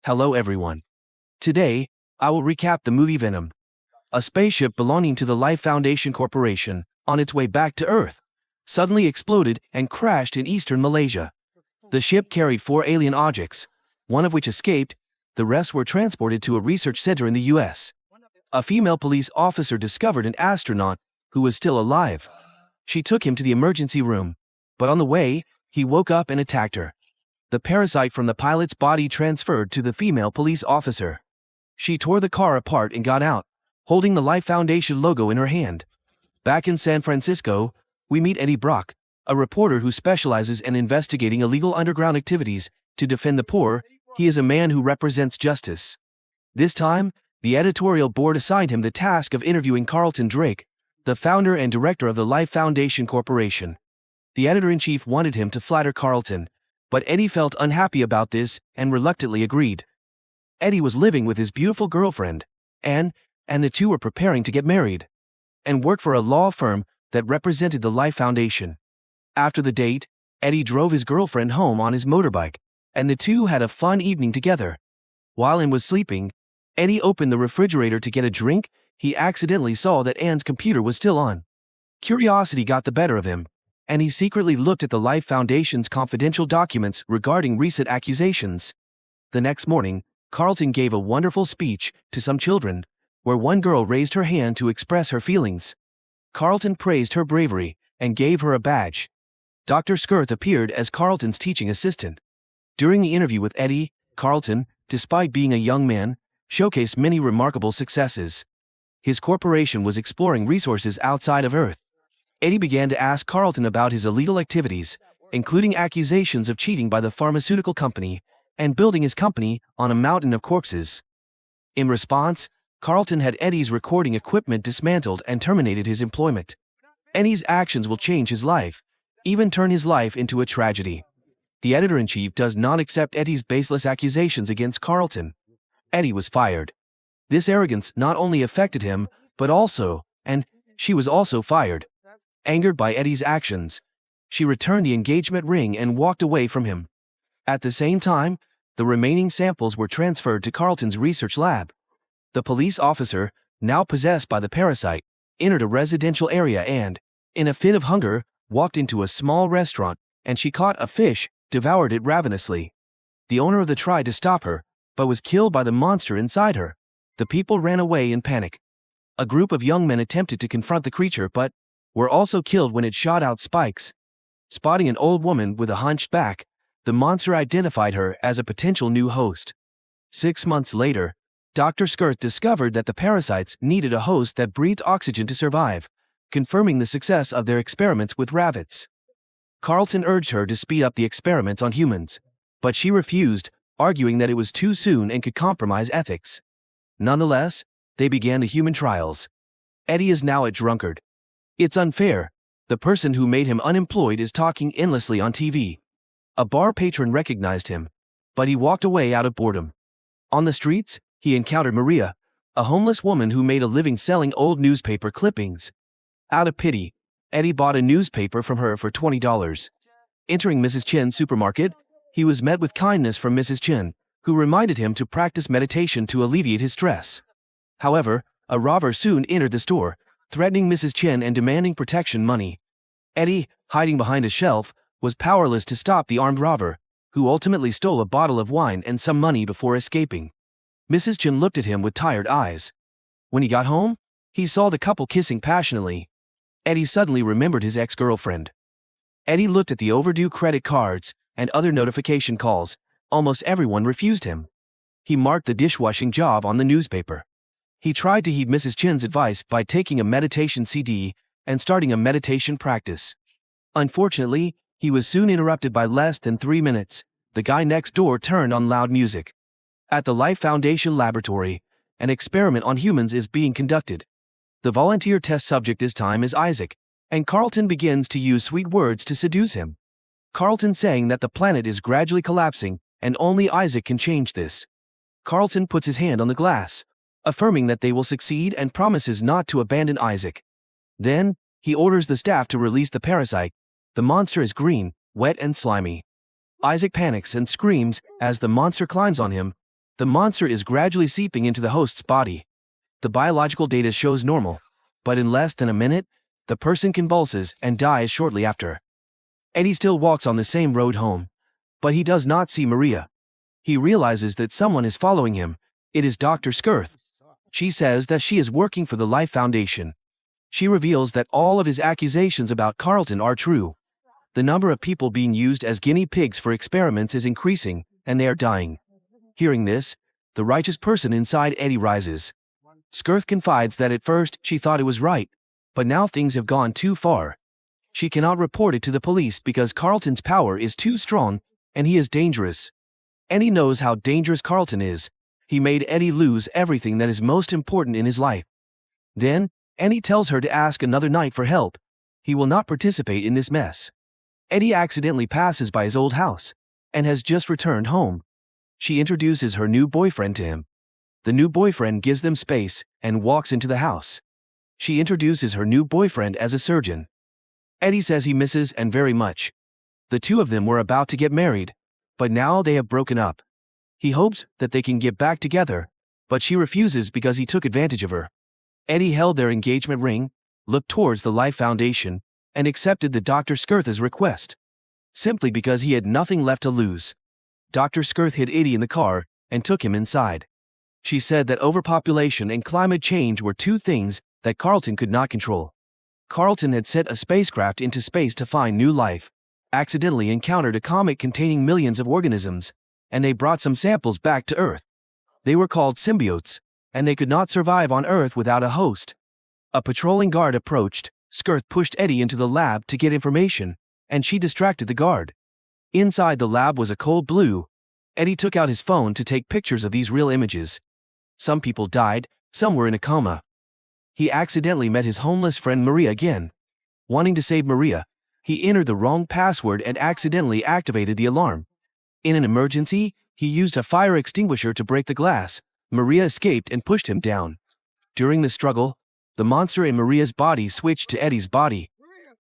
Hello everyone. Today, I will recap the movie Venom. A spaceship belonging to the Life Foundation Corporation, on its way back to Earth, suddenly exploded and crashed in eastern Malaysia. The ship carried 4 alien objects, one of which escaped, the rest were transported to a research center in the US. A female police officer discovered an astronaut who was still alive. She took him to the emergency room, but on the way, he woke up and attacked her. The parasite from the pilot's body transferred to the female police officer. She tore the car apart and got out, holding the Life Foundation logo in her hand. Back in San Francisco, we meet Eddie Brock, a reporter who specializes in investigating illegal underground activities to defend the poor. He is a man who represents justice. This time, the editorial board assigned him the task of interviewing Carlton Drake, the founder and director of the Life Foundation Corporation. The editor-in-chief wanted him to flatter Carlton, but Eddie felt unhappy about this and reluctantly agreed. Eddie was living with his beautiful girlfriend, and the two were preparing to get married, and worked for a law firm that represented the Life Foundation. After the date, Eddie drove his girlfriend home on his motorbike, and the two had a fun evening together. While Anne was sleeping, Eddie opened the refrigerator to get a drink. He accidentally saw that Anne's computer was still on. Curiosity got the better of him, and he secretly looked at the Life Foundation's confidential documents regarding recent accusations. The next morning, Carlton gave a wonderful speech to some children, where one girl raised her hand to express her feelings. Carlton praised her bravery and gave her a badge. Dr. Skirth appeared as Carlton's teaching assistant. During the interview with Eddie, Carlton, despite being a young man, showcased many remarkable successes. His corporation was exploring resources outside of Earth. Eddie began to ask Carlton about his illegal activities, including accusations of cheating by the pharmaceutical company and building his company on a mountain of corpses. In response, Carlton had Eddie's recording equipment dismantled and terminated his employment. Eddie's actions will change his life, even turn his life into a tragedy. The editor-in-chief does not accept Eddie's baseless accusations against Carlton. Eddie was fired. This arrogance not only affected him, but also, she was also fired. Angered by Eddie's actions, she returned the engagement ring and walked away from him. At the same time, the remaining samples were transferred to Carlton's research lab. The police officer, now possessed by the parasite, entered a residential area and, in a fit of hunger, walked into a small restaurant, and she caught a fish, devoured it ravenously. The owner of the tried to stop her, but was killed by the monster inside her. The people ran away in panic. A group of young men attempted to confront the creature but were also killed when it shot out spikes. Spotting an old woman with a hunched back, the monster identified her as a potential new host. 6 months later, Dr. Skirth discovered that the parasites needed a host that breathed oxygen to survive, confirming the success of their experiments with rabbits. Carlton urged her to speed up the experiments on humans, but she refused, arguing that it was too soon and could compromise ethics. Nonetheless, they began the human trials. Eddie is now a drunkard. It's unfair. The person who made him unemployed is talking endlessly on TV. A bar patron recognized him, but he walked away out of boredom. On the streets, he encountered Maria, a homeless woman who made a living selling old newspaper clippings. Out of pity, Eddie bought a newspaper from her for $20. Entering Mrs. Chen's supermarket, he was met with kindness from Mrs. Chen, who reminded him to practice meditation to alleviate his stress. However, a robber soon entered the store, threatening Mrs. Chen and demanding protection money. Eddie, hiding behind a shelf, was powerless to stop the armed robber, who ultimately stole a bottle of wine and some money before escaping. Mrs. Chen looked at him with tired eyes. When he got home, he saw the couple kissing passionately. Eddie suddenly remembered his ex-girlfriend. Eddie looked at the overdue credit cards and other notification calls. Almost everyone refused him. He marked the dishwashing job on the newspaper. He tried to heed Mrs. Chen's advice by taking a meditation CD and starting a meditation practice. Unfortunately, he was soon interrupted by less than 3 minutes. The guy next door turned on loud music. At the Life Foundation laboratory, an experiment on humans is being conducted. The volunteer test subject this time is Isaac, and Carlton begins to use sweet words to seduce him. Carlton saying that the planet is gradually collapsing and only Isaac can change this. Carlton puts his hand on the glass, affirming that they will succeed and promises not to abandon Isaac. Then, he orders the staff to release the parasite. The monster is green, wet and slimy. Isaac panics and screams as the monster climbs on him. The monster is gradually seeping into the host's body. The biological data shows normal, but in less than a minute, the person convulses and dies shortly after. Eddie still walks on the same road home, but he does not see Maria. He realizes that someone is following him. It is Dr. Skirth. She says that she is working for the Life Foundation. She reveals that all of his accusations about Carlton are true. The number of people being used as guinea pigs for experiments is increasing, and they are dying. Hearing this, the righteous person inside Eddie rises. Skirth confides that at first she thought it was right, but now things have gone too far. She cannot report it to the police because Carlton's power is too strong, and he is dangerous. Eddie knows how dangerous Carlton is. He made Eddie lose everything that is most important in his life. Then, Eddie tells her to ask another knight for help. He will not participate in this mess. Eddie accidentally passes by his old house, and has just returned home. She introduces her new boyfriend to him. The new boyfriend gives them space, and walks into the house. She introduces her new boyfriend as a surgeon. Eddie says he misses and very much. The two of them were about to get married, but now they have broken up. He hopes that they can get back together, but she refuses because he took advantage of her. Eddie held their engagement ring, looked towards the Life Foundation, and accepted the Dr. Skirth's request. Simply because he had nothing left to lose. Dr. Skirth hid Eddie in the car, and took him inside. She said that overpopulation and climate change were two things that Carlton could not control. Carlton had sent a spacecraft into space to find new life, accidentally encountered a comet containing millions of organisms, and they brought some samples back to Earth. They were called symbiotes, and they could not survive on Earth without a host. A patrolling guard approached. Skirth pushed Eddie into the lab to get information, and she distracted the guard. Inside the lab was a cold blue. Eddie took out his phone to take pictures of these real images. Some people died, some were in a coma. He accidentally met his homeless friend Maria again. Wanting to save Maria, he entered the wrong password and accidentally activated the alarm. In an emergency, he used a fire extinguisher to break the glass. Maria escaped and pushed him down. During the struggle, the monster in Maria's body switched to Eddie's body.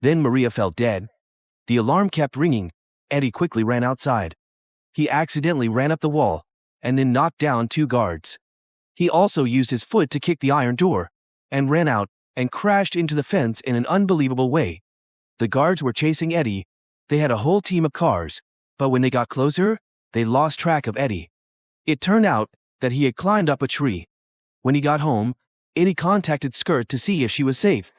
Then Maria fell dead. The alarm kept ringing. Eddie quickly ran outside. He accidentally ran up the wall, and then knocked down two guards. He also used his foot to kick the iron door, and ran out, and crashed into the fence in an unbelievable way. The guards were chasing Eddie. They had a whole team of cars, but when they got closer, they lost track of Eddie. It turned out that he had climbed up a tree. When he got home, Eddie contacted Skirth to see if she was safe.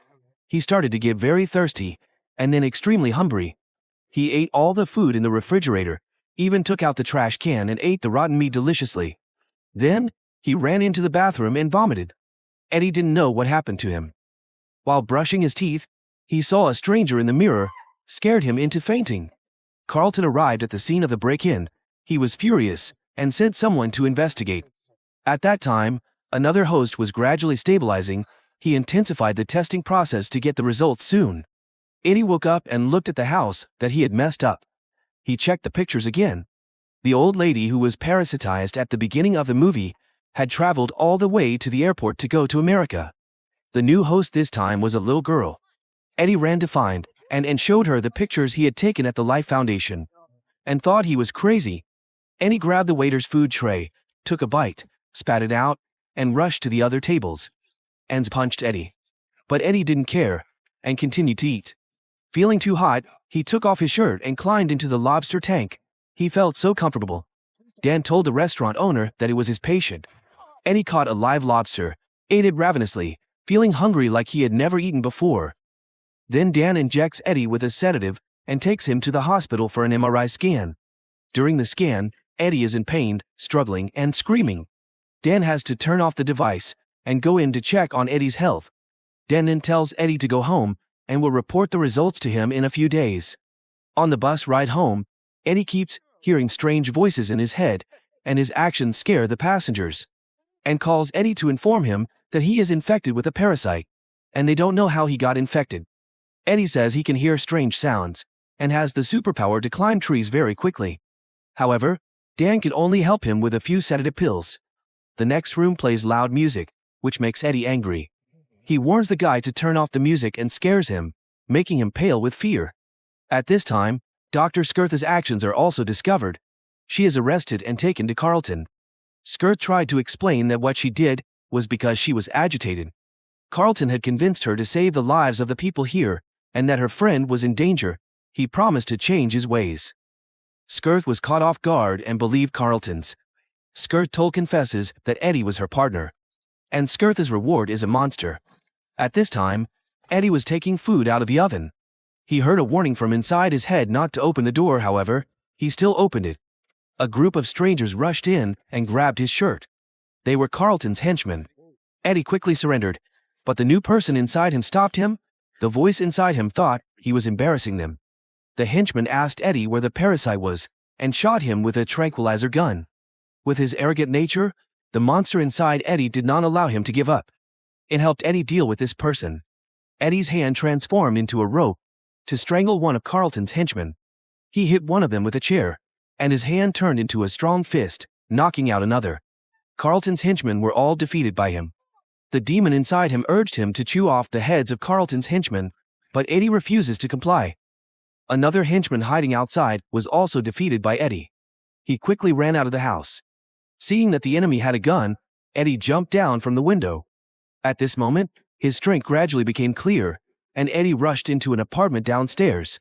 He started to get very thirsty, and then extremely hungry. He ate all the food in the refrigerator, even took out the trash can and ate the rotten meat deliciously. Then, he ran into the bathroom and vomited. Eddie didn't know what happened to him. While brushing his teeth, he saw a stranger in the mirror, scared him into fainting. Carlton arrived at the scene of the break-in. He was furious, and sent someone to investigate. At that time, another host was gradually stabilizing. He intensified the testing process to get the results soon. Eddie woke up and looked at the house that he had messed up. He checked the pictures again. The old lady who was parasitized at the beginning of the movie had traveled all the way to the airport to go to America. The new host this time was a little girl. Eddie ran to find and showed her the pictures he had taken at the Life Foundation, and thought he was crazy. Eddie grabbed the waiter's food tray, took a bite, spat it out, and rushed to the other tables. And punched Eddie. But Eddie didn't care, and continued to eat. Feeling too hot, he took off his shirt and climbed into the lobster tank. He felt so comfortable. Dan told the restaurant owner that it was his patient. Eddie caught a live lobster, ate it ravenously, feeling hungry like he had never eaten before. Then Dan injects Eddie with a sedative and takes him to the hospital for an MRI scan. During the scan, Eddie is in pain, struggling, and screaming. Dan has to turn off the device and go in to check on Eddie's health. Dan then tells Eddie to go home and will report the results to him in a few days. On the bus ride home, Eddie keeps hearing strange voices in his head, and his actions scare the passengers, and calls Eddie to inform him that he is infected with a parasite, and they don't know how he got infected. Eddie says he can hear strange sounds, and has the superpower to climb trees very quickly. However, Dan can only help him with a few sedative pills. The next room plays loud music, which makes Eddie angry. He warns the guy to turn off the music and scares him, making him pale with fear. At this time, Dr. Skirth's actions are also discovered. She is arrested and taken to Carlton. Skirt tried to explain that what she did was because she was agitated. Carlton had convinced her to save the lives of the people here, and that her friend was in danger. He promised to change his ways. Skirt was caught off guard and believed Carlton's. Skirt confesses that Eddie was her partner, and Skirt's reward is a monster. At this time, Eddie was taking food out of the oven. He heard a warning from inside his head not to open the door. However, he still opened it. A group of strangers rushed in and grabbed his shirt. They were Carlton's henchmen. Eddie quickly surrendered, but the new person inside him stopped him. The voice inside him thought he was embarrassing them. The henchman asked Eddie where the parasite was, and shot him with a tranquilizer gun. With his arrogant nature, the monster inside Eddie did not allow him to give up. It helped Eddie deal with this person. Eddie's hand transformed into a rope to strangle one of Carlton's henchmen. He hit one of them with a chair, and his hand turned into a strong fist, knocking out another. Carlton's henchmen were all defeated by him. The demon inside him urged him to chew off the heads of Carlton's henchmen, but Eddie refuses to comply. Another henchman hiding outside was also defeated by Eddie. He quickly ran out of the house. Seeing that the enemy had a gun, Eddie jumped down from the window. At this moment, his strength gradually became clear, and Eddie rushed into an apartment downstairs.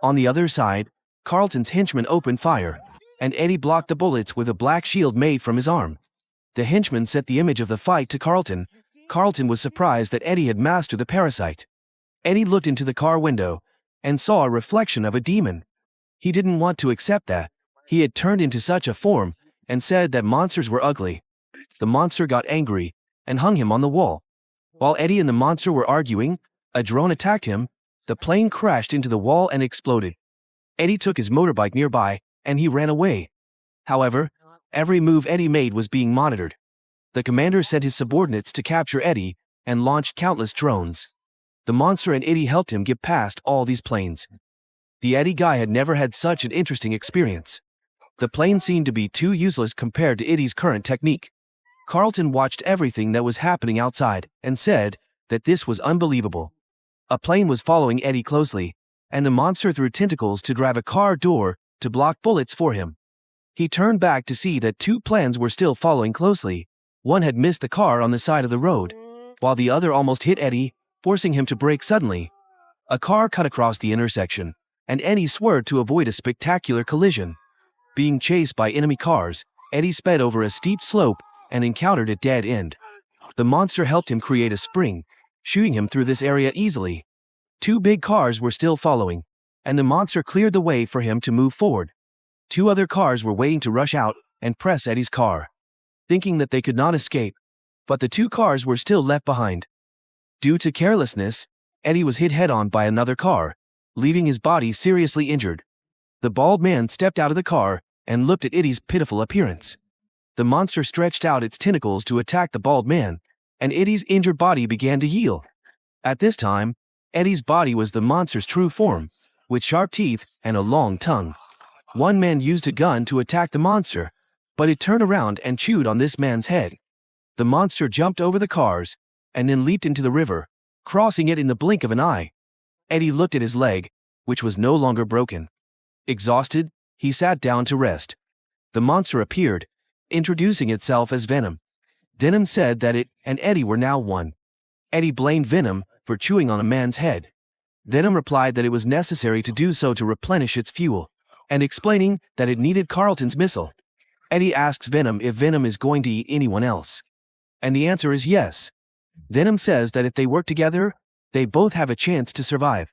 On the other side, Carlton's henchmen opened fire, and Eddie blocked the bullets with a black shield made from his arm. The henchman set the image of the fight to Carlton. Carlton was surprised that Eddie had mastered the parasite. Eddie looked into the car window and saw a reflection of a demon. He didn't want to accept that he had turned into such a form and said that monsters were ugly. The monster got angry and hung him on the wall. While Eddie and the monster were arguing, a drone attacked him. The plane crashed into the wall and exploded. Eddie took his motorbike nearby and he ran away. However, every move Eddie made was being monitored. The commander sent his subordinates to capture Eddie and launched countless drones. The monster and Eddie helped him get past all these planes. The Eddie guy had never had such an interesting experience. The plane seemed to be too useless compared to Eddie's current technique. Carlton watched everything that was happening outside and said that this was unbelievable. A plane was following Eddie closely, and the monster threw tentacles to grab a car door to block bullets for him. He turned back to see that two planes were still following closely. One had missed the car on the side of the road, while the other almost hit Eddie, forcing him to brake suddenly. A car cut across the intersection, and Eddie swerved to avoid a spectacular collision. Being chased by enemy cars, Eddie sped over a steep slope and encountered a dead end. The monster helped him create a spring, shooting him through this area easily. Two big cars were still following, and the monster cleared the way for him to move forward. Two other cars were waiting to rush out and press Eddie's car, thinking that they could not escape, but the two cars were still left behind. Due to carelessness, Eddie was hit head-on by another car, leaving his body seriously injured. The bald man stepped out of the car and looked at Eddie's pitiful appearance. The monster stretched out its tentacles to attack the bald man, and Eddie's injured body began to heal. At this time, Eddie's body was the monster's true form, with sharp teeth and a long tongue. One man used a gun to attack the monster, but it turned around and chewed on this man's head. The monster jumped over the cars and then leaped into the river, crossing it in the blink of an eye. Eddie looked at his leg, which was no longer broken. Exhausted, he sat down to rest. The monster appeared, introducing itself as Venom. Venom said that it and Eddie were now one. Eddie blamed Venom for chewing on a man's head. Venom replied that it was necessary to do so to replenish its fuel, and explaining that it needed Carlton's missile. Eddie asks Venom if Venom is going to eat anyone else. And the answer is yes. Venom says that if they work together, they both have a chance to survive.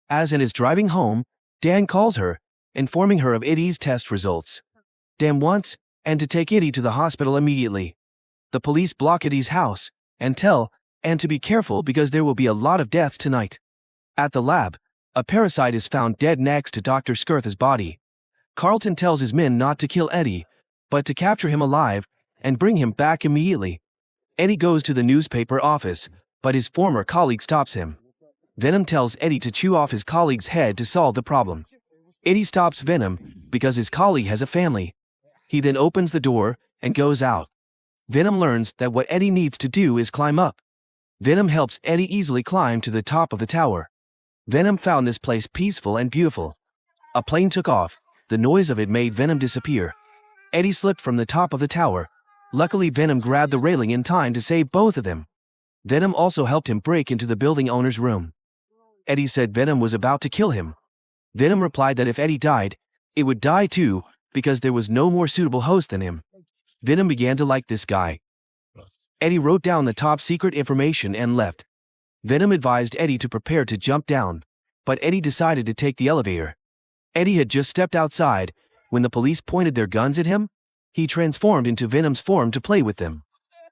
As Anne is driving home, Dan calls her, informing her of Eddie's test results. Dan wants Anne to take Eddie to the hospital immediately. The police block Eddie's house and tell Anne to be careful because there will be a lot of deaths tonight. At the lab, a parasite is found dead next to Dr. Skirth's body. Carlton tells his men not to kill Eddie, but to capture him alive and bring him back immediately. Eddie goes to the newspaper office, but his former colleague stops him. Venom tells Eddie to chew off his colleague's head to solve the problem. Eddie stops Venom because his colleague has a family. He then opens the door and goes out. Venom learns that what Eddie needs to do is climb up. Venom helps Eddie easily climb to the top of the tower. Venom found this place peaceful and beautiful. A plane took off. The noise of it made Venom disappear. Eddie slipped from the top of the tower Luckily, Venom grabbed the railing in time to save both of them. Venom also helped him break into the building owner's room. Eddie said Venom was about to kill him. Venom replied that if Eddie died, it would die too, because there was no more suitable host than him. Venom began to like this guy. Eddie wrote down the top secret information and left. Venom advised Eddie to prepare to jump down, but Eddie decided to take the elevator. Eddie had just stepped outside when the police pointed their guns at him. He transformed into Venom's form to play with them.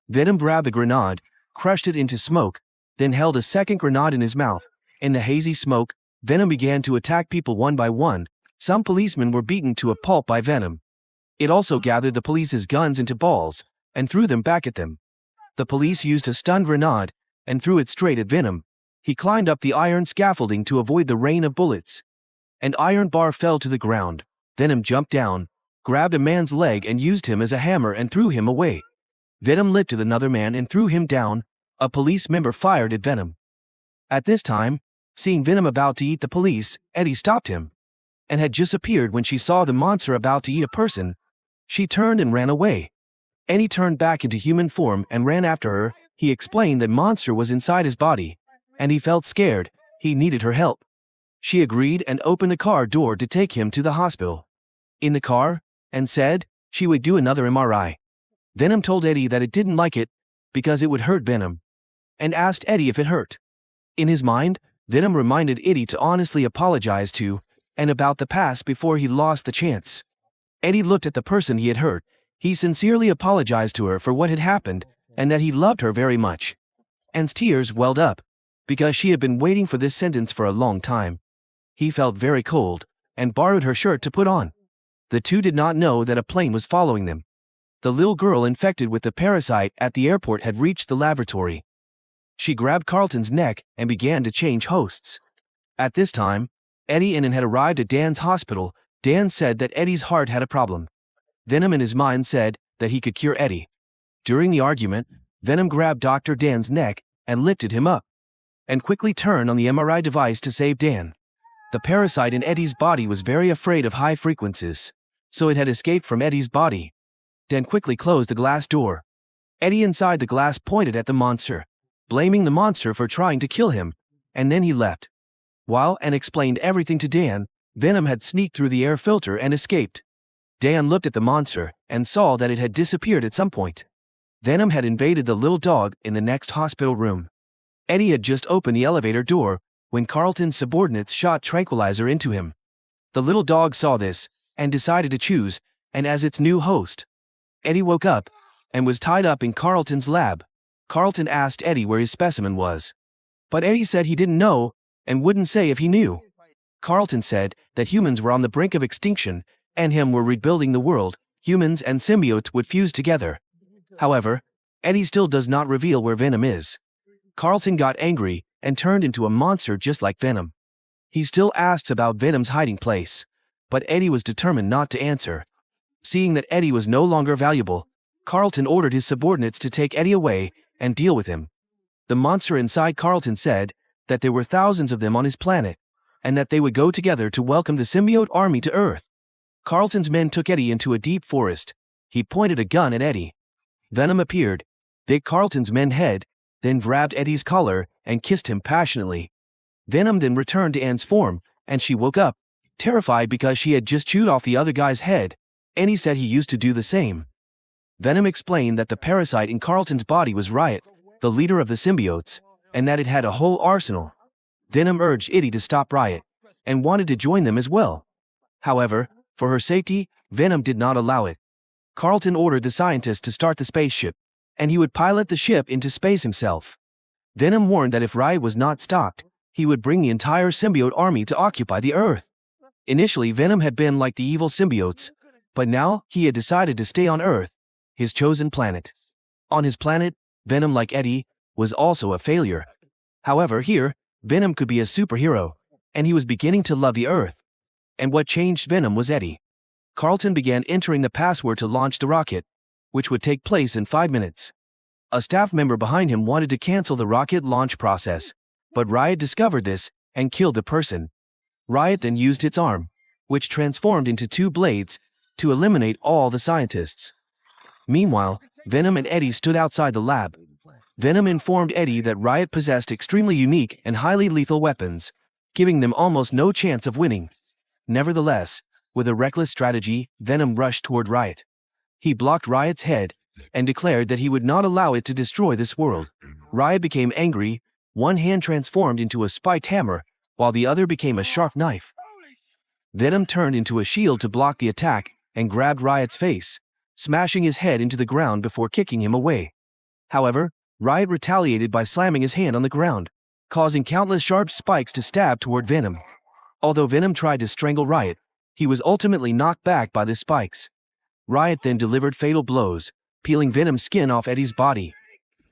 Venom grabbed a grenade, crushed it into smoke, then held a second grenade in his mouth. In the hazy smoke, Venom began to attack people one by one. Some policemen were beaten to a pulp by Venom. It also gathered the police's guns into balls and threw them back at them. The police used a stun grenade and threw it straight at Venom. He climbed up the iron scaffolding to avoid the rain of bullets. An iron bar fell to the ground. Venom jumped down, grabbed a man's leg and used him as a hammer and threw him away. Venom lifted another man and threw him down. A police member fired at Venom. At this time, seeing Venom about to eat the police, Eddie stopped him, and had just appeared when she saw the monster about to eat a person. She turned and ran away. Eddie turned back into human form and ran after her. He explained that monster was inside his body, and he felt scared. He needed her help. She agreed and opened the car door to take him to the hospital. In the car, and said she would do another MRI. Venom told Eddie that it didn't like it because it would hurt Venom, and asked Eddie if it hurt. In his mind, Venom reminded Eddie to honestly apologize to and about the past before he lost the chance. Eddie looked at the person he had hurt. He sincerely apologized to her for what had happened and that he loved her very much. And tears welled up because she had been waiting for this sentence for a long time. He felt very cold and borrowed her shirt to put on. The two did not know that a plane was following them. The little girl infected with the parasite at the airport had reached the laboratory. She grabbed Carlton's neck and began to change hosts. At this time, Eddie and Ann had arrived at Dan's hospital. Dan said that Eddie's heart had a problem. Venom in his mind said that he could cure Eddie. During the argument, Venom grabbed Dr. Dan's neck and lifted him up, and quickly turned on the MRI device to save Dan. The parasite in Eddie's body was very afraid of high frequencies, so it had escaped from Eddie's body. Dan quickly closed the glass door. Eddie inside the glass pointed at the monster, blaming the monster for trying to kill him, and then he left. While Ann explained everything to Dan, Venom had sneaked through the air filter and escaped. Dan looked at the monster and saw that it had disappeared at some point. Venom had invaded the little dog in the next hospital room. Eddie had just opened the elevator door when Carlton's subordinates shot tranquilizer into him. The little dog saw this and decided to choose Ann as its new host. Eddie woke up and was tied up in Carlton's lab. Carlton asked Eddie where his specimen was, but Eddie said he didn't know and wouldn't say if he knew. Carlton said that humans were on the brink of extinction and him were rebuilding the world. Humans and symbiotes would fuse together. However, Eddie still does not reveal where Venom is. Carlton got angry and turned into a monster just like Venom. He still asks about Venom's hiding place, but Eddie was determined not to answer. Seeing that Eddie was no longer valuable, Carlton ordered his subordinates to take Eddie away and deal with him. The monster inside Carlton said that there were thousands of them on his planet, and that they would go together to welcome the symbiote army to Earth. Carlton's men took Eddie into a deep forest. He pointed a gun at Eddie. Venom appeared, bit Carlton's men's head, then grabbed Eddie's collar and kissed him passionately. Venom then returned to Ann's form, and she woke up, terrified because she had just chewed off the other guy's head. Eddie said he used to do the same. Venom explained that the parasite in Carlton's body was Riot, the leader of the symbiotes, and that it had a whole arsenal. Venom urged Eddie to stop Riot, and wanted to join them as well. However, for her safety, Venom did not allow it. Carlton ordered the scientists to start the spaceship, and he would pilot the ship into space himself. Venom warned that if Riot was not stopped, he would bring the entire symbiote army to occupy the Earth. Initially, Venom had been like the evil symbiotes, but now he had decided to stay on Earth, his chosen planet. On his planet, Venom, like Eddie, was also a failure. However, here, Venom could be a superhero, and he was beginning to love the Earth. And what changed Venom was Eddie. Carlton began entering the password to launch the rocket, which would take place in 5 minutes. A staff member behind him wanted to cancel the rocket launch process, but Riot discovered this and killed the person. Riot then used its arm, which transformed into 2 blades, to eliminate all the scientists. Meanwhile, Venom and Eddie stood outside the lab. Venom informed Eddie that Riot possessed extremely unique and highly lethal weapons, giving them almost no chance of winning. Nevertheless, with a reckless strategy, Venom rushed toward Riot. He blocked Riot's head and declared that he would not allow it to destroy this world. Riot became angry, one hand transformed into a spiked hammer, while the other became a sharp knife. Venom turned into a shield to block the attack and grabbed Riot's face, smashing his head into the ground before kicking him away. However, Riot retaliated by slamming his hand on the ground, causing countless sharp spikes to stab toward Venom. Although Venom tried to strangle Riot, he was ultimately knocked back by the spikes. Riot then delivered fatal blows, peeling Venom's skin off Eddie's body.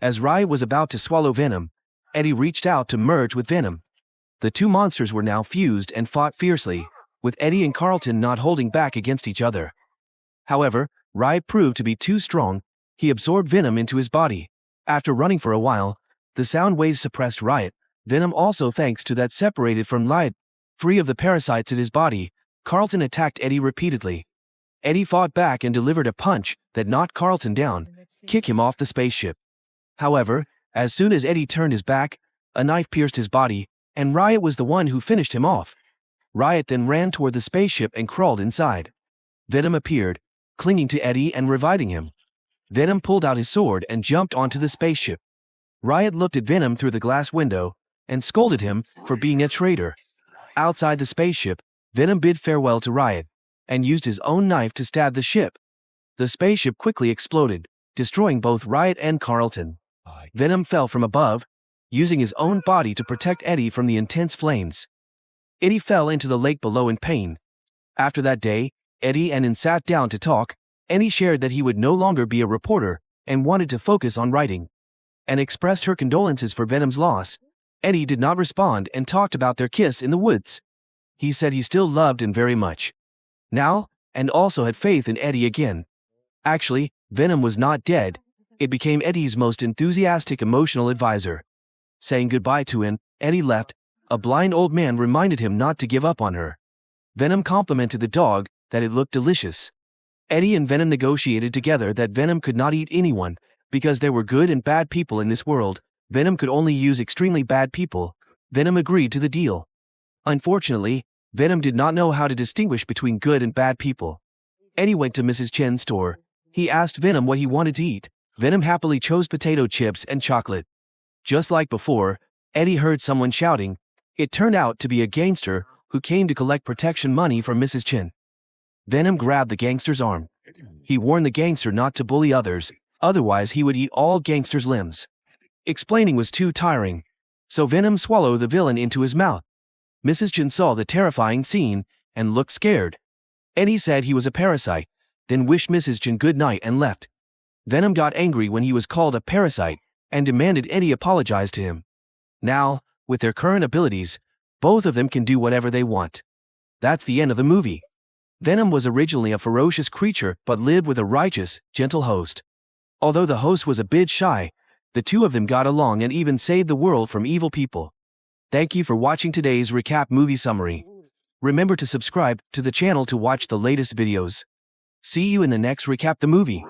As Riot was about to swallow Venom, Eddie reached out to merge with Venom. The two monsters were now fused and fought fiercely, with Eddie and Carlton not holding back against each other. However, Riot proved to be too strong. He absorbed Venom into his body. After running for a while, the sound waves suppressed Riot. Venom also, thanks to that, separated from Riot. Free of the parasites in his body, Carlton attacked Eddie repeatedly. Eddie fought back and delivered a punch that knocked Carlton down, kicking him off the spaceship. However, as soon as Eddie turned his back, a knife pierced his body, and Riot was the one who finished him off. Riot then ran toward the spaceship and crawled inside. Venom appeared, clinging to Eddie and reviving him. Venom pulled out his sword and jumped onto the spaceship. Riot looked at Venom through the glass window and scolded him for being a traitor. Outside the spaceship, Venom bid farewell to Riot and used his own knife to stab the ship. The spaceship quickly exploded, destroying both Riot and Carlton. Venom fell from above, using his own body to protect Eddie from the intense flames. Eddie fell into the lake below in pain. After that day, Eddie and Ann sat down to talk. Eddie shared that he would no longer be a reporter and wanted to focus on writing. Ann expressed her condolences for Venom's loss. Eddie did not respond and talked about their kiss in the woods. He said he still loved Ann very much. Now, and also had faith in Eddie again. Actually, Venom was not dead. It became Eddie's most enthusiastic emotional advisor. Saying goodbye to Ann, Eddie left. A blind old man reminded him not to give up on her. Venom complimented the dog that it looked delicious. Eddie and Venom negotiated together that Venom could not eat anyone, because there were good and bad people in this world. Venom could only use extremely bad people. Venom agreed to the deal. Unfortunately, Venom did not know how to distinguish between good and bad people. Eddie went to Mrs. Chen's store. He asked Venom what he wanted to eat. Venom happily chose potato chips and chocolate. Just like before, Eddie heard someone shouting. It turned out to be a gangster who came to collect protection money from Mrs. Chen. Venom grabbed the gangster's arm. He warned the gangster not to bully others, otherwise he would eat all gangster's limbs. Explaining was too tiring, so Venom swallowed the villain into his mouth. Mrs. Chen saw the terrifying scene and looked scared. Eddie said he was a parasite, then wished Mrs. Chen good night and left. Venom got angry when he was called a parasite and demanded Eddie apologize to him. Now, with their current abilities, both of them can do whatever they want. That's the end of the movie. Venom was originally a ferocious creature but lived with a righteous, gentle host. Although the host was a bit shy, the two of them got along and even saved the world from evil people. Thank you for watching today's recap movie summary. Remember to subscribe to the channel to watch the latest videos. See you in the next recap the movie.